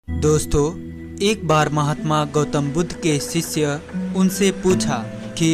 दोस्तों, एक बार महात्मा गौतम बुद्ध के शिष्य उनसे पूछा कि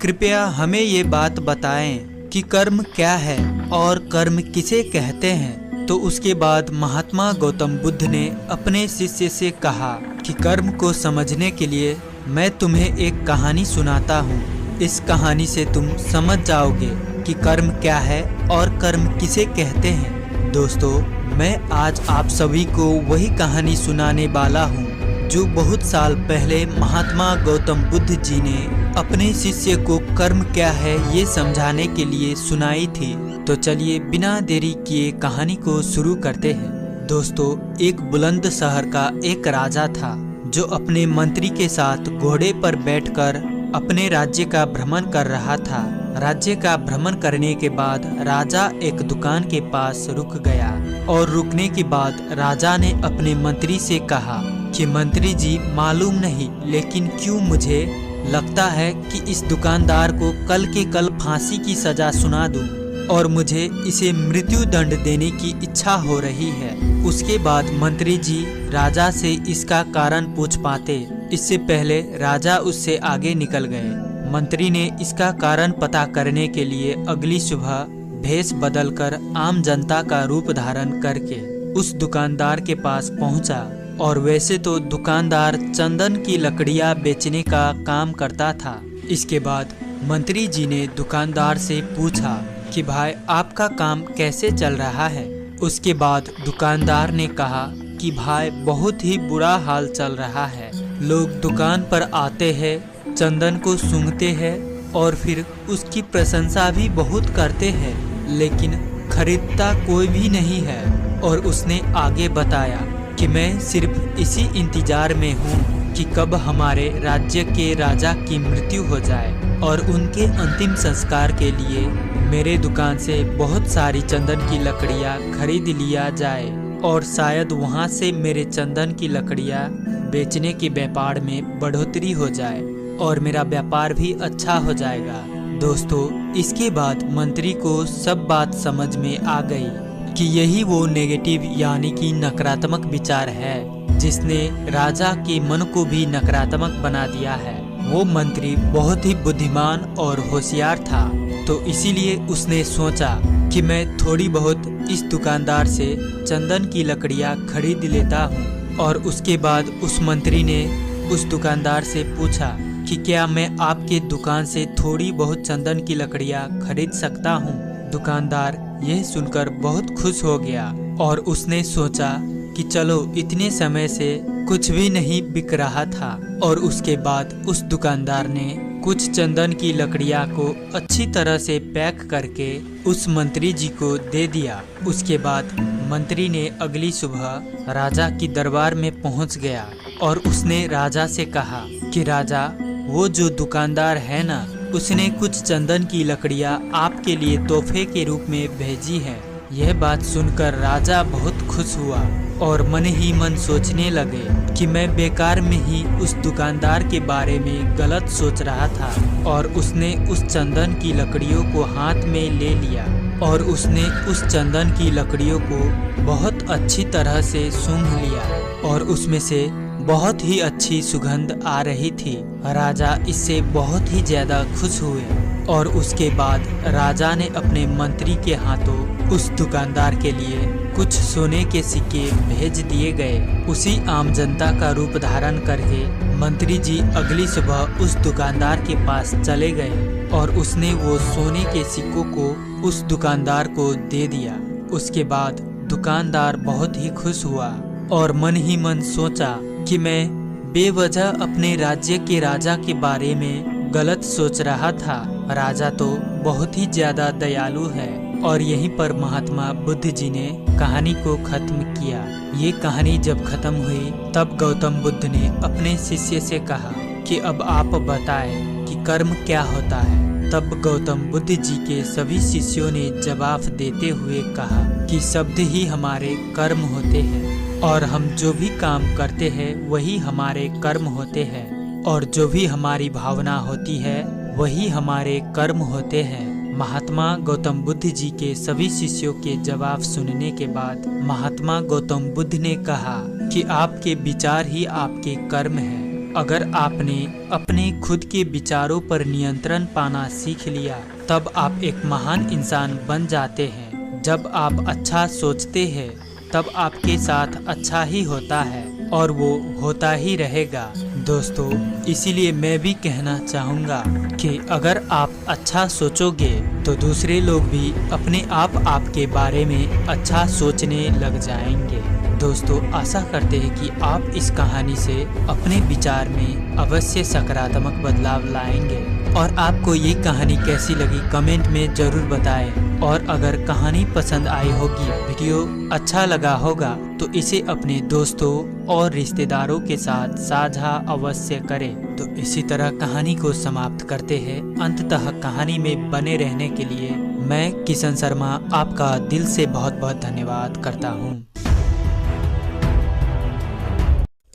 कृपया हमें ये बात बताएं कि कर्म क्या है और कर्म किसे कहते हैं। तो उसके बाद महात्मा गौतम बुद्ध ने अपने शिष्य से कहा कि कर्म को समझने के लिए मैं तुम्हें एक कहानी सुनाता हूँ। इस कहानी से तुम समझ जाओगे कि कर्म क्या है और कर्म किसे कहते हैं। दोस्तों, मैं आज आप सभी को वही कहानी सुनाने वाला हूँ जो बहुत साल पहले महात्मा गौतम बुद्ध जी ने अपने शिष्य को कर्म क्या है ये समझाने के लिए सुनाई थी। तो चलिए बिना देरी किए कहानी को शुरू करते हैं। दोस्तों, एक बुलंद शहर का एक राजा था जो अपने मंत्री के साथ घोड़े पर बैठकर अपने राज्य का भ्रमण कर रहा था। राज्य का भ्रमण करने के बाद राजा एक दुकान के पास रुक गया और रुकने के बाद राजा ने अपने मंत्री से कहा कि मंत्री जी, मालूम नहीं लेकिन क्यों मुझे लगता है कि इस दुकानदार को कल के कल फांसी की सजा सुना दूं और मुझे इसे मृत्यु दंड देने की इच्छा हो रही है। उसके बाद मंत्री जी राजा से इसका कारण पूछ पाते, इससे पहले राजा उससे आगे निकल गए। मंत्री ने इसका कारण पता करने के लिए अगली सुबह भेष बदलकर आम जनता का रूप धारण करके उस दुकानदार के पास पहुंचा। और वैसे तो दुकानदार चंदन की लकड़ियां बेचने का काम करता था। इसके बाद मंत्री जी ने दुकानदार से पूछा कि भाई, आपका काम कैसे चल रहा है। उसके बाद दुकानदार ने कहा कि भाई, बहुत ही बुरा हाल चल रहा है। लोग दुकान पर आते हैं, चंदन को सूंघते हैं और फिर उसकी प्रशंसा भी बहुत करते हैं, लेकिन खरीदता कोई भी नहीं है। और उसने आगे बताया कि मैं सिर्फ इसी इंतजार में हूँ कि कब हमारे राज्य के राजा की मृत्यु हो जाए और उनके अंतिम संस्कार के लिए मेरे दुकान से बहुत सारी चंदन की लकड़ियाँ खरीद लिया जाए और शायद वहाँ से मेरे चंदन की लकड़ियाँ बेचने के व्यापार में बढ़ोतरी हो जाए और मेरा व्यापार भी अच्छा हो जाएगा। दोस्तों, इसके बाद मंत्री को सब बात समझ में आ गई कि यही वो नेगेटिव यानी कि नकारात्मक विचार है जिसने राजा के मन को भी नकारात्मक बना दिया है। वो मंत्री बहुत ही बुद्धिमान और होशियार था, तो इसीलिए उसने सोचा कि मैं थोड़ी बहुत इस दुकानदार से चंदन की लकड़ियाँ खरीद लेता हूँ। और उसके बाद उस मंत्री ने उस दुकानदार से पूछा कि क्या मैं आपके दुकान से थोड़ी बहुत चंदन की लकड़ियाँ खरीद सकता हूँ। दुकानदार यह सुनकर बहुत खुश हो गया और उसने सोचा कि चलो, इतने समय से कुछ भी नहीं बिक रहा था। और उसके बाद उस दुकानदार ने कुछ चंदन की लकड़ियाँ को अच्छी तरह से पैक करके उस मंत्री जी को दे दिया। उसके बाद मंत्री ने अगली सुबह राजा की दरबार में पहुंच गया और उसने राजा से कहा कि राजा, वो जो दुकानदार है ना, उसने कुछ चंदन की लकड़ियाँ आपके लिए तोहफे के रूप में भेजी है। यह बात सुनकर राजा बहुत खुश हुआ और मन ही मन सोचने लगे कि मैं बेकार में ही उस दुकानदार के बारे में गलत सोच रहा था। और उसने उस चंदन की लकड़ियों को हाथ में ले लिया और उसने उस चंदन की लकड़ियों को बहुत अच्छी तरह से सूंघ लिया और उसमें से बहुत ही अच्छी सुगंध आ रही थी। राजा इससे बहुत ही ज्यादा खुश हुए और उसके बाद राजा ने अपने मंत्री के हाथों उस दुकानदार के लिए कुछ सोने के सिक्के भेज दिए गए। उसी आम जनता का रूप धारण करके मंत्री जी अगली सुबह उस दुकानदार के पास चले गए और उसने वो सोने के सिक्कों को उस दुकानदार को दे दिया। उसके बाद दुकानदार बहुत ही खुश हुआ और मन ही मन सोचा कि मैं बेवजह अपने राज्य के राजा के बारे में गलत सोच रहा था। राजा तो बहुत ही ज्यादा दयालु है। और यहीं पर महात्मा बुद्ध जी ने कहानी को खत्म किया। ये कहानी जब खत्म हुई तब गौतम बुद्ध ने अपने शिष्य से कहा कि अब आप बताएं कि कर्म क्या होता है। तब गौतम बुद्ध जी के सभी शिष्यों ने जवाब देते हुए कहा कि शब्द ही हमारे कर्म होते हैं और हम जो भी काम करते हैं वही हमारे कर्म होते हैं और जो भी हमारी भावना होती है वही हमारे कर्म होते हैं। महात्मा गौतम बुद्ध जी के सभी शिष्यों के जवाब सुनने के बाद महात्मा गौतम बुद्ध ने कहा कि कि आपके विचार ही आपके कर्म है। अगर आपने अपने खुद के विचारों पर नियंत्रण पाना सीख लिया तब आप एक महान इंसान बन जाते हैं। जब आप अच्छा सोचते हैं तब आपके साथ अच्छा ही होता है और वो होता ही रहेगा। दोस्तों, इसीलिए मैं भी कहना चाहूँगा कि अगर आप अच्छा सोचोगे तो दूसरे लोग भी अपने आप आपके बारे में अच्छा सोचने लग जाएंगे। दोस्तों, आशा करते हैं कि आप इस कहानी से अपने विचार में अवश्य सकारात्मक बदलाव लाएंगे। और आपको ये कहानी कैसी लगी कमेंट में ज़रूर बताएं। और अगर कहानी पसंद आई होगी, वीडियो अच्छा लगा होगा तो इसे अपने दोस्तों और रिश्तेदारों के साथ साझा अवश्य करें। तो इसी तरह कहानी को समाप्त करते हैं। अंततः कहानी में बने रहने के लिए मैं किशन शर्मा आपका दिल से बहुत बहुत धन्यवाद करता हूँ।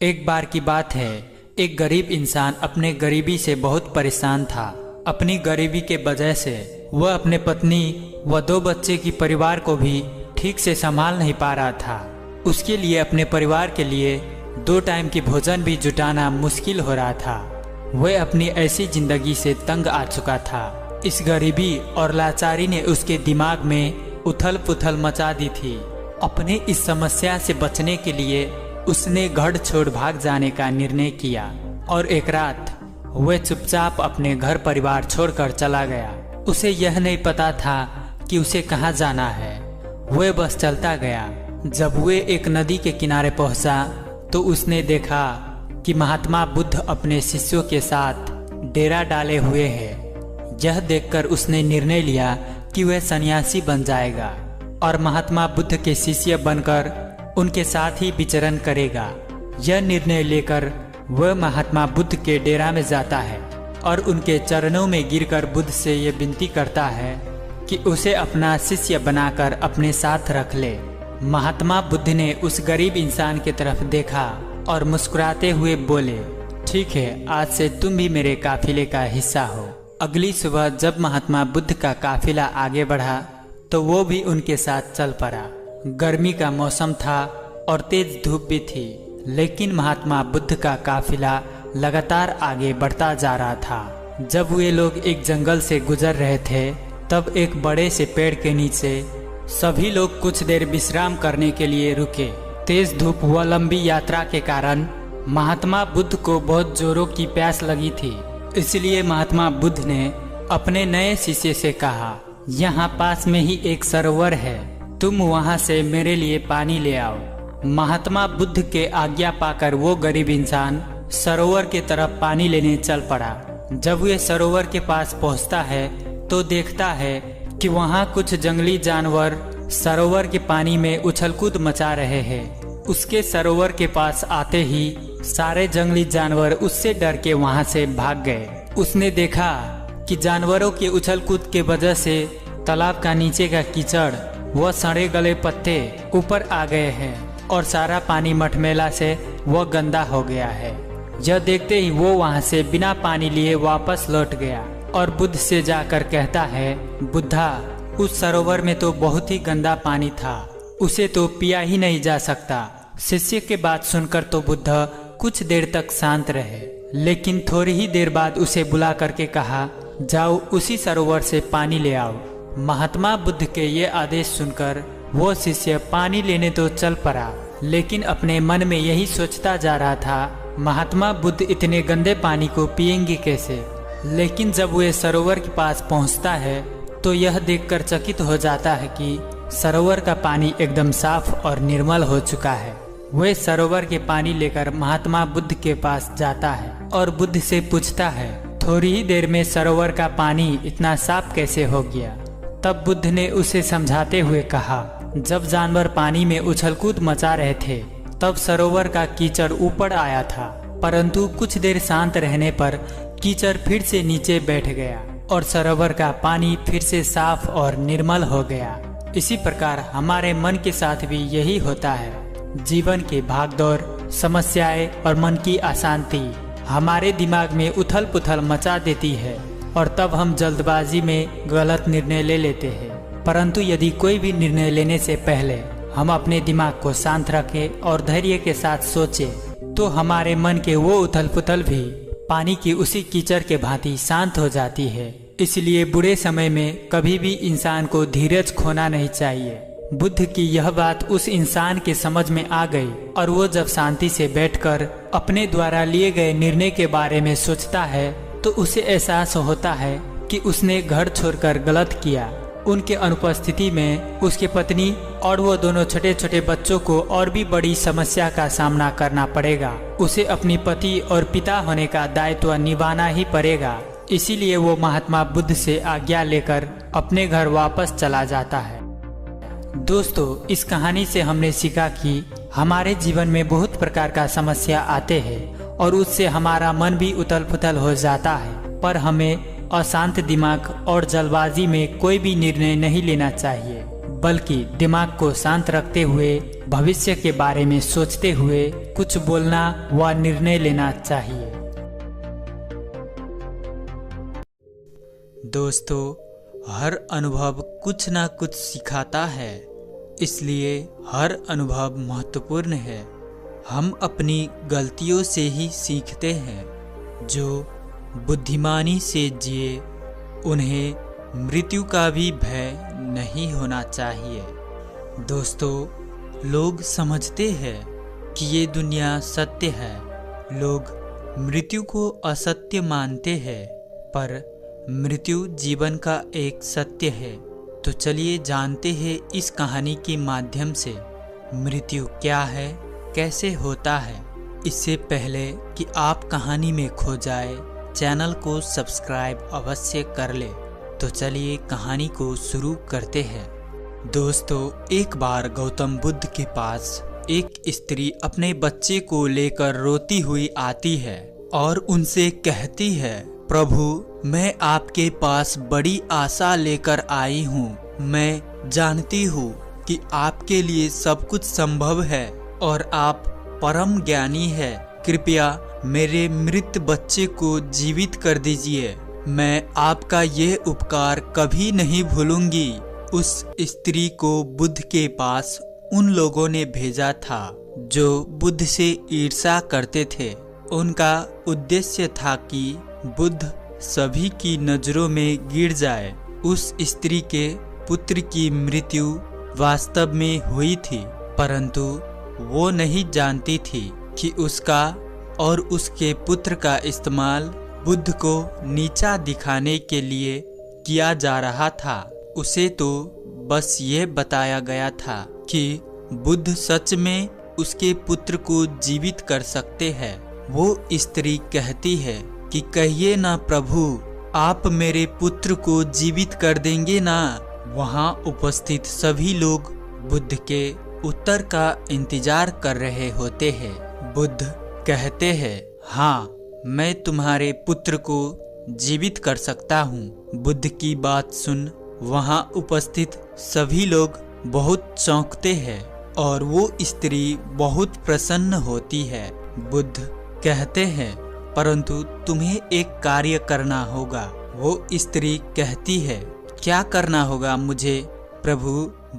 एक बार की बात है, एक गरीब इंसान अपने गरीबी से बहुत परेशान था। अपनी गरीबी के वजह से वह अपने पत्नी व 2 बच्चे की परिवार को भी ठीक से संभाल नहीं पा रहा था। उसके लिए अपने परिवार के लिए 2 टाइम की भोजन भी जुटाना मुश्किल हो रहा था। वह अपनी ऐसी जिंदगी से तंग आ चुका था। इस गरीबी और लाचारी ने उसके दिमाग में उथल पुथल मचा दी थी। अपने इस समस्या से बचने के लिए उसने घर छोड़ भाग जाने का निर्णय किया और एक रात वह चुपचाप अपने घर परिवार छोड़कर चला गया। उसे यह नहीं पता था कि उसे कहाँ जाना है। वह बस चलता गया। जब वह एक नदी के किनारे पहुंचा तो उसने देखा कि महात्मा बुद्ध अपने शिष्यों के साथ डेरा डाले हुए हैं। यह देखकर उसने निर्णय लिया कि वह सन्यासी बन जाएगा और महात्मा बुद्ध के शिष्य बनकर उनके साथ ही विचरण करेगा। यह निर्णय लेकर वह महात्मा बुद्ध के डेरा में जाता है और उनके चरणों में गिरकर बुद्ध से ये विनती करता है कि उसे अपना शिष्य बनाकर अपने साथ रख ले। महात्मा बुद्ध ने उस गरीब इंसान की तरफ देखा और मुस्कुराते हुए बोले, ठीक है, आज से तुम भी मेरे काफिले का हिस्सा हो। अगली सुबह जब महात्मा बुद्ध का काफिला आगे बढ़ा तो वो भी उनके साथ चल पड़ा। गर्मी का मौसम था और तेज धूप भी थी, लेकिन महात्मा बुद्ध का काफिला लगातार आगे बढ़ता जा रहा था। जब वे लोग एक जंगल से गुजर रहे थे तब एक बड़े से पेड़ के नीचे सभी लोग कुछ देर विश्राम करने के लिए रुके। तेज धूप व लंबी यात्रा के कारण महात्मा बुद्ध को बहुत जोरों की प्यास लगी थी। इसलिए महात्मा बुद्ध ने अपने नए शिष्य से कहा, यहाँ पास में ही एक सरोवर है, तुम वहां से मेरे लिए पानी ले आओ। महात्मा बुद्ध के आज्ञा पाकर वो गरीब इंसान सरोवर के तरफ पानी लेने चल पड़ा। जब वह सरोवर के पास पहुंचता है तो देखता है कि वहां कुछ जंगली जानवर सरोवर के पानी में उछलकूद मचा रहे हैं। उसके सरोवर के पास आते ही सारे जंगली जानवर उससे डर के वहां से भाग गए। उसने देखा कि जानवरों के उछलकूद के वजह से तालाब का नीचे का कीचड़ वह सड़े गले पत्ते ऊपर आ गए हैं और सारा पानी मटमैला से वह गंदा हो गया है। यह देखते ही वो वहां से बिना पानी लिए वापस लौट गया और बुद्ध से जाकर कहता है, बुद्धा, उस सरोवर में तो बहुत ही गंदा पानी था, उसे तो पिया ही नहीं जा सकता। शिष्य के बात सुनकर तो बुद्ध कुछ देर तक शांत रहे, लेकिन थोड़ी ही देर बाद उसे बुला करके कहा, जाओ उसी सरोवर से पानी ले आओ। महात्मा बुद्ध के ये आदेश सुनकर वो शिष्य पानी लेने तो चल पड़ा, लेकिन अपने मन में यही सोचता जा रहा था, महात्मा बुद्ध इतने गंदे पानी को पिएंगे कैसे। लेकिन जब वह सरोवर के पास पहुंचता है तो यह देखकर चकित हो जाता है कि सरोवर का पानी एकदम साफ और निर्मल हो चुका है। वह सरोवर के पानी लेकर महात्मा बुद्ध के पास जाता है और बुद्ध से पूछता है, थोड़ी ही देर में सरोवर का पानी इतना साफ कैसे हो गया। तब बुद्ध ने उसे समझाते हुए कहा, जब जानवर पानी में उछलकूद मचा रहे थे तब सरोवर का कीचड़ ऊपर आया था, परंतु कुछ देर शांत रहने पर कीचड़ फिर से नीचे बैठ गया और सरोवर का पानी फिर से साफ और निर्मल हो गया। इसी प्रकार हमारे मन के साथ भी यही होता है। जीवन के भागदौड़, समस्याएं और मन की अशांति हमारे दिमाग में उथल पुथल मचा देती है और तब हम जल्दबाजी में गलत निर्णय ले लेते हैं। परंतु यदि कोई भी निर्णय लेने से पहले हम अपने दिमाग को शांत रखें और धैर्य के साथ सोचें तो हमारे मन के वो उथल पुथल भी पानी की उसी कीचड़ के भांति शांत हो जाती है। इसलिए बुरे समय में कभी भी इंसान को धीरज खोना नहीं चाहिए। बुद्ध की यह बात उस इंसान के समझ में आ गई और वो जब शांति से बैठकर अपने द्वारा लिए गए निर्णय के बारे में सोचता है तो उसे एहसास होता है कि उसने घर छोड़कर गलत किया। उनके अनुपस्थिति में उसकी पत्नी और वो दोनों छोटे छोटे बच्चों को और भी बड़ी समस्या का सामना करना पड़ेगा। उसे अपनी पति और पिता होने का दायित्व निभाना ही पड़ेगा। इसीलिए वो महात्मा बुद्ध से आज्ञा लेकर अपने घर वापस चला जाता है। दोस्तों, इस कहानी से हमने सीखा कि हमारे जीवन में बहुत प्रकार का समस्या आते हैं और उससे हमारा मन भी उथल पुथल हो जाता है, पर हमें अशांत दिमाग और जल्दबाजी में कोई भी निर्णय नहीं लेना चाहिए, बल्कि दिमाग को शांत रखते हुए भविष्य के बारे में सोचते हुए कुछ बोलना व निर्णय लेना चाहिए। दोस्तों, हर अनुभव कुछ ना कुछ सिखाता है, इसलिए हर अनुभव महत्वपूर्ण है। हम अपनी गलतियों से ही सीखते हैं। जो बुद्धिमानी से जिए उन्हें मृत्यु का भी भय नहीं होना चाहिए। दोस्तों, लोग समझते हैं कि ये दुनिया सत्य है। लोग मृत्यु को असत्य मानते हैं, पर मृत्यु जीवन का एक सत्य है। तो चलिए जानते हैं इस कहानी के माध्यम से मृत्यु क्या है, कैसे होता है। इससे पहले कि आप कहानी में खो जाए, चैनल को सब्सक्राइब अवश्य कर ले। तो चलिए कहानी को शुरू करते हैं। दोस्तों, एक बार गौतम बुद्ध के पास एक स्त्री अपने बच्चे को लेकर रोती हुई आती है और उनसे कहती है, प्रभु, मैं आपके पास बड़ी आशा लेकर आई हूँ। मैं जानती हूँ कि आपके लिए सब कुछ संभव है और आप परम ज्ञानी है। कृपया मेरे मृत बच्चे को जीवित कर दीजिए। मैं आपका ये उपकार कभी नहीं भूलूंगी। उस स्त्री को बुद्ध के पास उन लोगों ने भेजा था जो बुद्ध से ईर्ष्या करते थे। उनका उद्देश्य था कि बुद्ध सभी की नजरों में गिर जाए। उस स्त्री के पुत्र की मृत्यु वास्तव में हुई थी, परंतु वो नहीं जानती थी कि उसका और उसके पुत्र का इस्तेमाल बुद्ध को नीचा दिखाने के लिए किया जा रहा था। उसे तो बस ये बताया गया था कि बुद्ध सच में उसके पुत्र को जीवित कर सकते हैं। वो स्त्री कहती है कि कहिए ना प्रभु, आप मेरे पुत्र को जीवित कर देंगे ना। वहाँ उपस्थित सभी लोग बुद्ध के उत्तर का इंतजार कर रहे होते हैं। बुद्ध कहते हैं, हाँ, मैं तुम्हारे पुत्र को जीवित कर सकता हूँ। बुद्ध की बात सुन वहाँ उपस्थित सभी लोग बहुत चौंकते हैं और वो स्त्री बहुत प्रसन्न होती है। बुद्ध कहते हैं, परंतु तुम्हें एक कार्य करना होगा। वो स्त्री कहती है, क्या करना होगा मुझे प्रभु?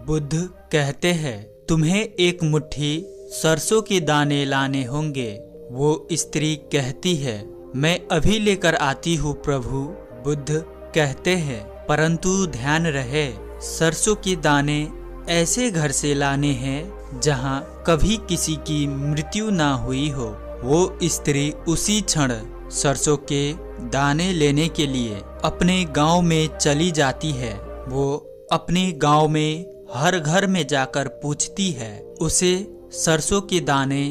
बुद्ध कहते हैं, तुम्हें एक मुट्ठी सरसों के दाने लाने होंगे। वो स्त्री कहती है, मैं अभी लेकर आती हूँ प्रभु। बुद्ध कहते हैं, परंतु ध्यान रहे, सरसों के दाने ऐसे घर से लाने हैं जहाँ कभी किसी की मृत्यु ना हुई हो। वो स्त्री उसी क्षण सरसों के दाने लेने के लिए अपने गांव में चली जाती है। वो अपने गांव में हर घर में जाकर पूछती है। उसे सरसों के दाने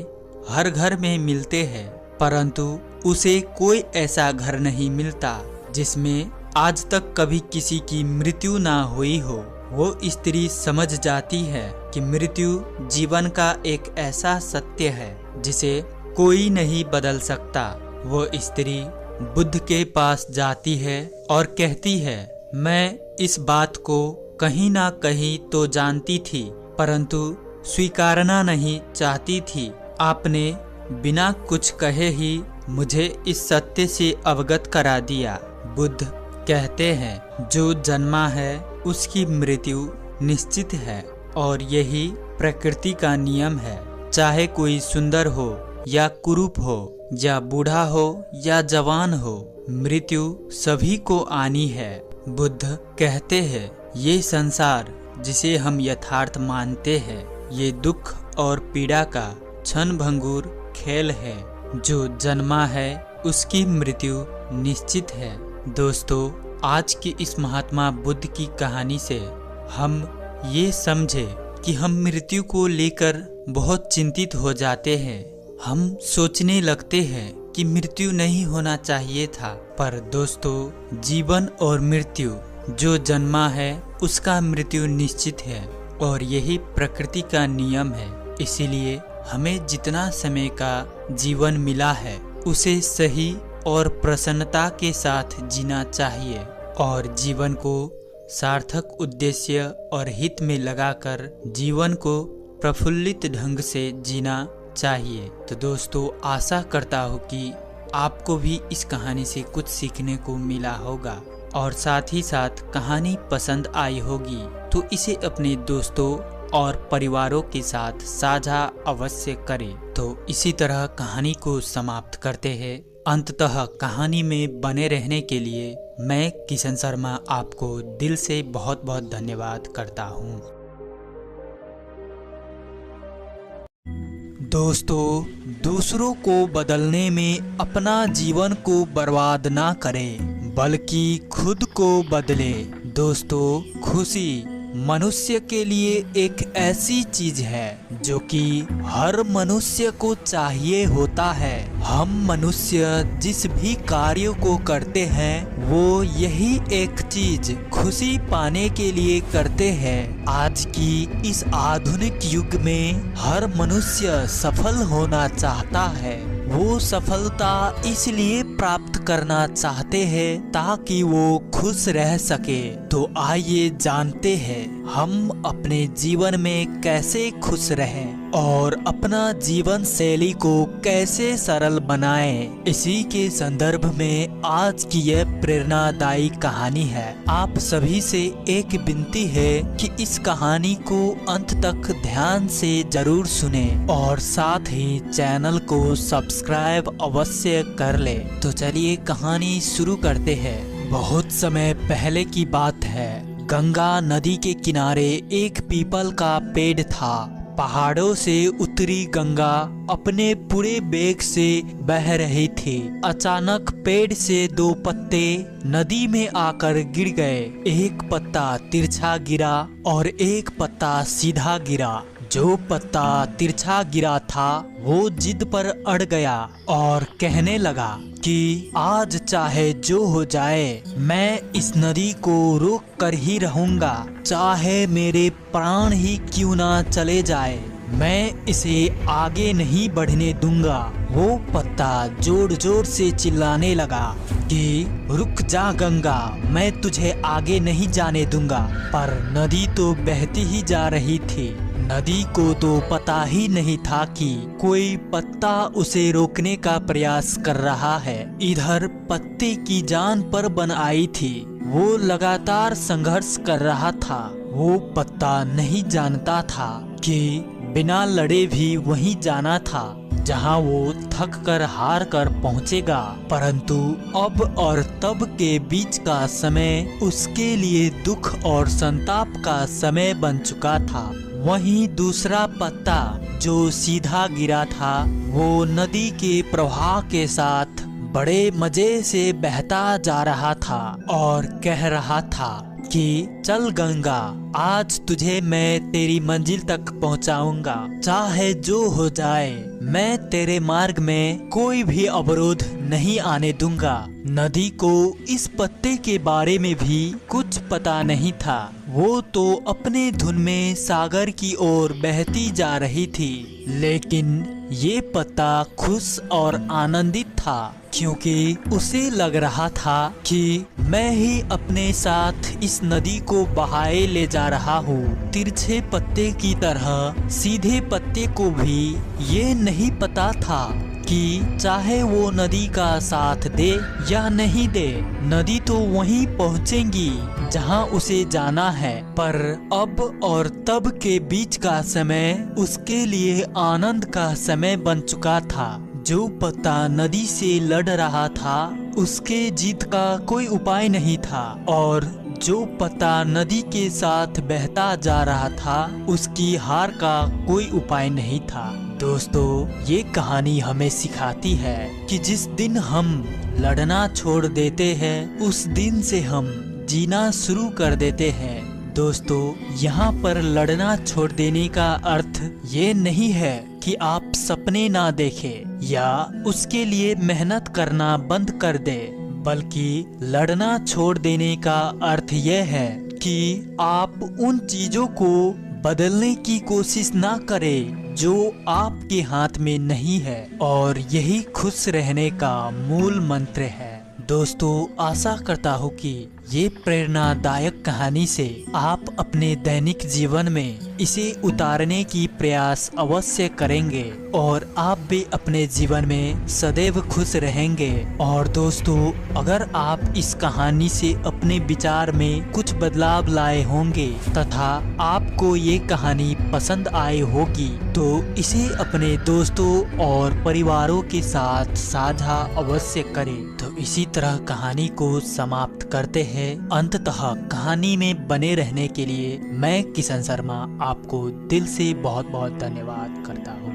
हर घर में मिलते हैं, परंतु उसे कोई ऐसा घर नहीं मिलता जिसमें आज तक कभी किसी की मृत्यु ना हुई हो। वो स्त्री समझ जाती है कि मृत्यु जीवन का एक ऐसा सत्य है जिसे कोई नहीं बदल सकता। वो स्त्री बुद्ध के पास जाती है और कहती है, मैं इस बात को कहीं ना कहीं तो जानती थी, परंतु स्वीकारना नहीं चाहती थी। आपने बिना कुछ कहे ही मुझे इस सत्य से अवगत करा दिया। बुद्ध कहते हैं, जो जन्मा है उसकी मृत्यु निश्चित है और यही प्रकृति का नियम है। चाहे कोई सुंदर हो या कुरूप हो, या बूढ़ा हो या जवान हो, मृत्यु सभी को आनी है। बुद्ध कहते हैं, ये संसार जिसे हम यथार्थ मानते हैं, ये दुख और पीड़ा का क्षणभंगुर खेल है। जो जन्मा है उसकी मृत्यु निश्चित है। दोस्तों, आज की इस महात्मा बुद्ध की कहानी से हम ये समझे कि हम मृत्यु को लेकर बहुत चिंतित हो जाते हैं। हम सोचने लगते हैं कि मृत्यु नहीं होना चाहिए था, पर दोस्तों, जीवन और मृत्यु, जो जन्मा है उसका मृत्यु निश्चित है और यही प्रकृति का नियम है। इसीलिए हमें जितना समय का जीवन मिला है उसे सही और प्रसन्नता के साथ जीना चाहिए और जीवन को सार्थक उद्देश्य और हित में लगाकर जीवन को प्रफुल्लित ढंग से जीना चाहिए। तो दोस्तों, आशा करता हूँ कि आपको भी इस कहानी से कुछ सीखने को मिला होगा और साथ ही साथ कहानी पसंद आई होगी तो इसे अपने दोस्तों और परिवारों के साथ साझा अवश्य करें। तो इसी तरह कहानी को समाप्त करते हैं। अंततः कहानी में बने रहने के लिए मैं किशन शर्मा आपको दिल से बहुत बहुत धन्यवाद करता हूँ। दोस्तों, दूसरों को बदलने में अपना जीवन को बर्बाद ना करें, बल्कि खुद को बदले। दोस्तों, खुशी मनुष्य के लिए एक ऐसी चीज है जो कि हर मनुष्य को चाहिए होता है। हम मनुष्य जिस भी कार्य को करते हैं वो यही एक चीज खुशी पाने के लिए करते हैं। आज की इस आधुनिक युग में हर मनुष्य सफल होना चाहता है। वो सफलता इसलिए प्राप्त करना चाहते हैं ताकि वो खुश रह सके। तो आइए जानते हैं हम अपने जीवन में कैसे खुश रहें और अपना जीवन शैली को कैसे सरल बनाएं। इसी के संदर्भ में आज की यह प्रेरणादायी कहानी है। आप सभी से एक विनती है कि इस कहानी को अंत तक ध्यान से जरूर सुने और साथ ही चैनल को सब्सक्राइब अवश्य कर ले। तो चलिए कहानी शुरू करते हैं। बहुत समय पहले की बात है। गंगा नदी के किनारे एक पीपल का पेड़ था। पहाड़ों से उतरी गंगा अपने पूरे वेग से बह रही थी। अचानक पेड़ से दो पत्ते नदी में आकर गिर गए। एक पत्ता तिरछा गिरा और एक पत्ता सीधा गिरा। जो पत्ता तिरछा गिरा था वो जिद पर अड़ गया और कहने लगा कि आज चाहे जो हो जाए, मैं इस नदी को रोक कर ही रहूंगा, चाहे मेरे प्राण ही क्यों ना चले जाए, मैं इसे आगे नहीं बढ़ने दूंगा। वो पत्ता जोर जोर से चिल्लाने लगा कि रुक जा गंगा, मैं तुझे आगे नहीं जाने दूंगा। पर नदी तो बहती ही जा रही थी। नदी को तो पता ही नहीं था कि कोई पत्ता उसे रोकने का प्रयास कर रहा है। इधर पत्ते की जान पर बन आई थी। वो लगातार संघर्ष कर रहा था। वो पत्ता नहीं जानता था कि बिना लड़े भी वहीं जाना था जहां वो थक कर हार कर पहुंचेगा। परंतु अब और तब के बीच का समय उसके लिए दुख और संताप का समय बन चुका था। वहीं दूसरा पत्ता जो सीधा गिरा था वो नदी के प्रवाह के साथ बड़े मजे से बहता जा रहा था और कह रहा था कि चल गंगा, आज तुझे मैं तेरी मंजिल तक पहुंचाऊंगा, चाहे जो हो जाए, मैं तेरे मार्ग में कोई भी अवरोध नहीं आने दूंगा। नदी को इस पत्ते के बारे में भी कुछ पता नहीं था। वो तो अपने धुन में सागर की ओर बहती जा रही थी, लेकिन ये पत्ता खुश और आनंदित था क्योंकि उसे लग रहा था कि मैं ही अपने साथ इस नदी को बहाए ले जा रहा हूँ। तिरछे पत्ते की तरह सीधे पत्ते को भी ये नहीं पता था कि चाहे वो नदी का साथ दे या नहीं दे, नदी तो वहीं पहुंचेंगी जहां उसे जाना है। पर अब और तब के बीच का समय उसके लिए आनंद का समय बन चुका था। जो पत्ता नदी से लड़ रहा था उसके जीत का कोई उपाय नहीं था, और जो पत्ता नदी के साथ बहता जा रहा था उसकी हार का कोई उपाय नहीं था। दोस्तों, ये कहानी हमें सिखाती है कि जिस दिन हम लड़ना छोड़ देते हैं उस दिन से हम जीना शुरू कर देते हैं। दोस्तों, यहाँ पर लड़ना छोड़ देने का अर्थ ये नहीं है कि आप सपने ना देखें या उसके लिए मेहनत करना बंद कर दे, बल्कि लड़ना छोड़ देने का अर्थ यह है कि आप उन चीजों को बदलने की कोशिश ना करें जो आपके हाथ में नहीं है, और यही खुश रहने का मूल मंत्र है। दोस्तों, आशा करता हूँ कि ये प्रेरणादायक कहानी से आप अपने दैनिक जीवन में इसे उतारने की प्रयास अवश्य करेंगे और आप भी अपने जीवन में सदैव खुश रहेंगे। और दोस्तों, अगर आप इस कहानी से अपने विचार में कुछ बदलाव लाए होंगे तथा आपको ये कहानी पसंद आई होगी तो इसे अपने दोस्तों और परिवारों के साथ साझा अवश्य करें। तो इसी तरह कहानी को समाप्त करते हैं। अंततः कहानी में बने रहने के लिए मैं किशन शर्मा आपको दिल से बहुत बहुत धन्यवाद करता हूँ।